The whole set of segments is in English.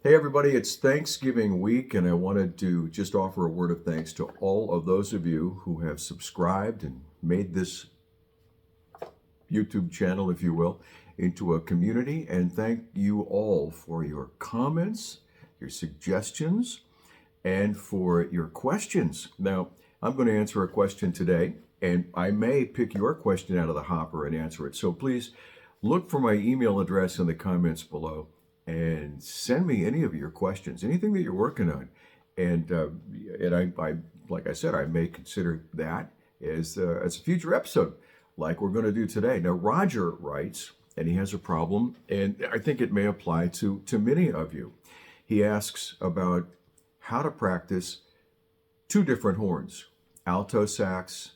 Hey, everybody, it's Thanksgiving week, and I wanted to just offer a word of thanks to all of those of you who have subscribed and made this YouTube channel, if you will, into a community. And thank you all for your comments, your suggestions, and for your questions. Now, I'm going to answer a question today, and I may pick your question out of the hopper and answer it. So please look for my email address in the comments below and send me any of your questions, anything that you're working on. And like I said, I may consider that as a future episode, like we're going to do today. Now, Roger writes, and he has a problem, and I think it may apply to many of you. He asks about how to practice two different horns, alto sax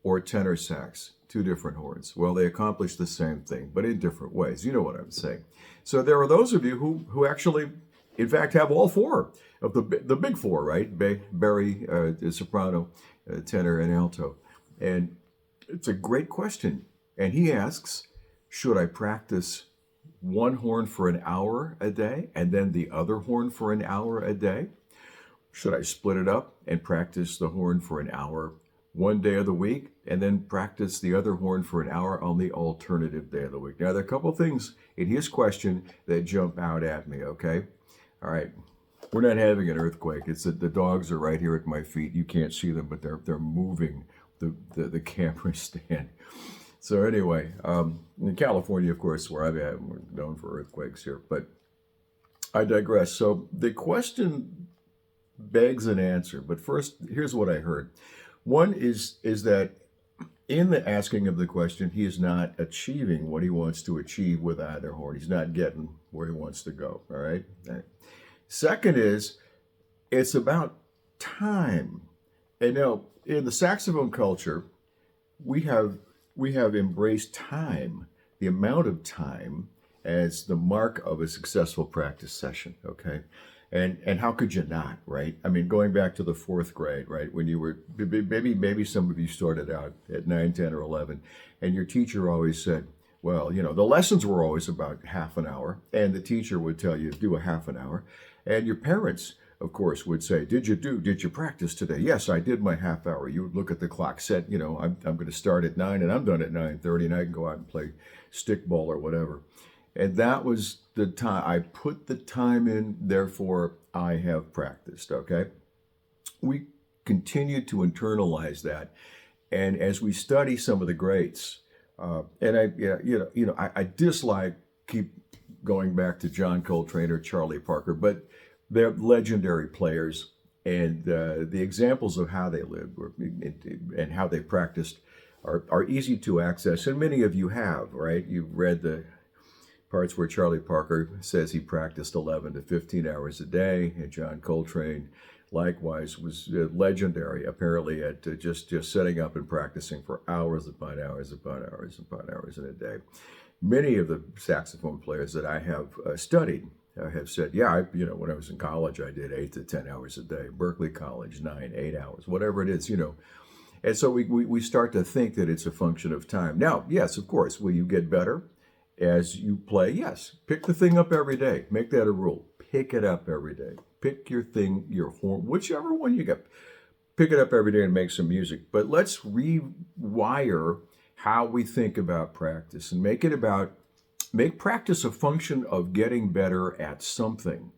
or tenor sax, two different horns. Well, they accomplish the same thing, but in different ways. You know what I'm saying. So there are those of you who actually, in fact, have all four of the big four, right? Bari, soprano, tenor, and alto. And it's a great question. And he asks, should I practice one horn for an hour a day and then the other horn for an hour a day? Should I split it up and practice the horn for an hour one day of the week and then practice the other horn for an hour on the alternative day of the week? Now, there are a couple of things in his question that jump out at me, okay? All right. We're not having an earthquake. It's that the dogs are right here at my feet. You can't see them, but they're moving the camera stand. So anyway, in California, of course, where I'm at, we're known for earthquakes here, but I digress. So the question begs an answer, but first, here's what I heard. One is that in the asking of the question, he is not achieving what he wants to achieve with either horn. He's not getting where he wants to go, all right? Second is, it's about time. And now, in the saxophone culture, we have embraced time, the amount of time, as the mark of a successful practice session, okay? And how could you not, right? I mean, going back to the fourth grade, right? When you were, maybe some of you started out at 9, 10, or 11, and your teacher always said, well, you know, the lessons were always about half an hour, and the teacher would tell you, do a half an hour. And your parents, of course, would say, did you practice today? Yes, I did my half hour. You would look at the clock, set, you know, I'm going to start at 9 and I'm done at 9:30 and I can go out and play stickball or whatever. And that was the time. I put the time in, therefore I have practiced, okay? We continue to internalize that. And as we study some of the greats, and I dislike keep going back to John Coltrane or Charlie Parker, but they're legendary players, and the examples of how they lived and how they practiced are easy to access, and many of you have, right? You've read the parts where Charlie Parker says he practiced 11 to 15 hours a day, and John Coltrane likewise was legendary, apparently, at just setting up and practicing for hours upon hours upon hours upon hours in a day. Many of the saxophone players that I have studied have said, yeah, when I was in college, I did 8 to 10 hours a day. Berkeley College, 9, 8 hours, whatever it is, And so we start to think that it's a function of time. Now, yes, of course, will you get better as you play? Yes. Pick the thing up every day. Make that a rule. Pick it up every day. Pick your thing, your horn, whichever one you get. Pick it up every day and make some music. But let's rewire how we think about practice and make practice a function of getting better at something,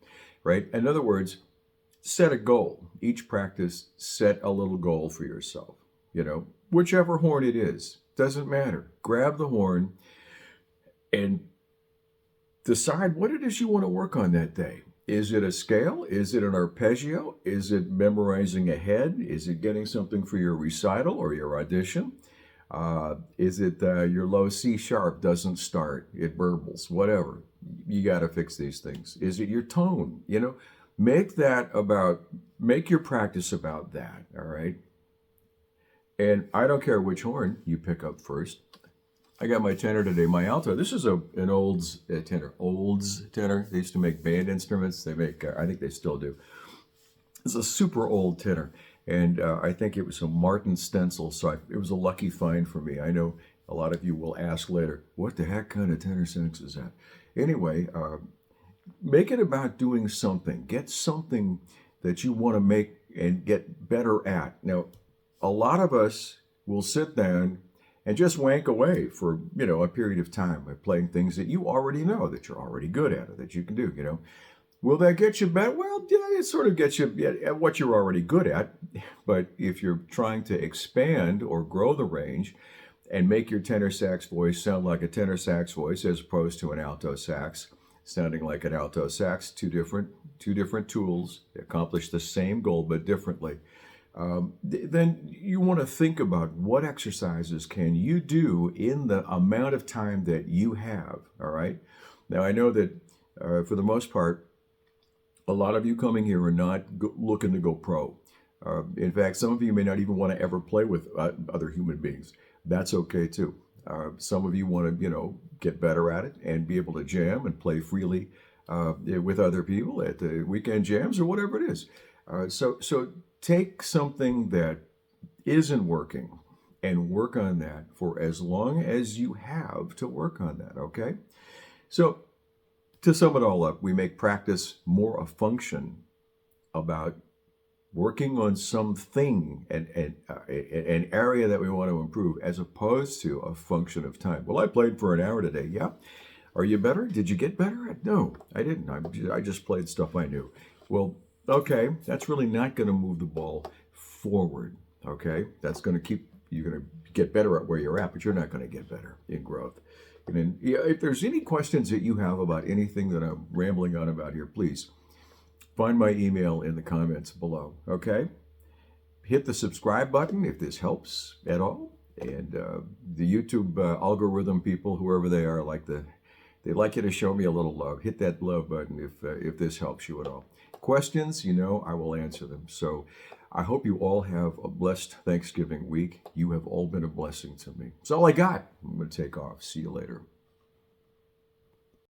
right? In other words, set a goal. Each practice, set a little goal for yourself, whichever horn it is, doesn't matter. Grab the horn and decide what it is you want to work on that day. Is it a scale? Is it an arpeggio? Is it memorizing ahead? Is it getting something for your recital or your audition? Is it your low C sharp doesn't start, it burbles, whatever. You got to fix these things. Is it your tone? Make your practice about that, all right? And I don't care which horn you pick up first. I got my tenor today, my alto. This is an Olds tenor. Olds tenor. They used to make band instruments. They make, I think they still do. It's a super old tenor. And I think it was a Martin stencil, so it was a lucky find for me. I know a lot of you will ask later, what the heck kind of tenor sax is that? Anyway, make it about doing something. Get something that you want to make and get better at. Now, a lot of us will sit down and just wank away for, a period of time by playing things that you already know, that you're already good at, or that you can do. Will that get you better? Well, yeah, it sort of gets you at what you're already good at. But if you're trying to expand or grow the range and make your tenor sax voice sound like a tenor sax voice as opposed to an alto sax sounding like an alto sax, two different tools accomplish the same goal but differently. Then you want to think about what exercises can you do in the amount of time that you have. All right. Now I know that for the most part, a lot of you coming here are not looking to go pro. In fact, some of you may not even want to ever play with other human beings. That's okay too. Some of you want to, get better at it and be able to jam and play freely with other people at the weekend jams or whatever it is. So take something that isn't working and work on that for as long as you have to work on that. Okay. So to sum it all up, we make practice more a function about working on something and an area that we want to improve as opposed to a function of time. Well, I played for an hour today. Yeah. Are you better? Did you get better? No, I didn't. I just played stuff I knew. Well, okay, that's really not going to move the ball forward. Okay, that's going to keep you're going to get better at where you're at, but you're not going to get better in growth. And then, if there's any questions that you have about anything that I'm rambling on about here, please find my email in the comments below. Okay, hit the subscribe button if this helps at all. And the YouTube algorithm people, whoever they are, they'd like you to show me a little love. Hit that love button if this helps you at all. Questions, I will answer them. So I hope you all have a blessed Thanksgiving week. You have all been a blessing to me. That's all I got. I'm going to take off. See you later.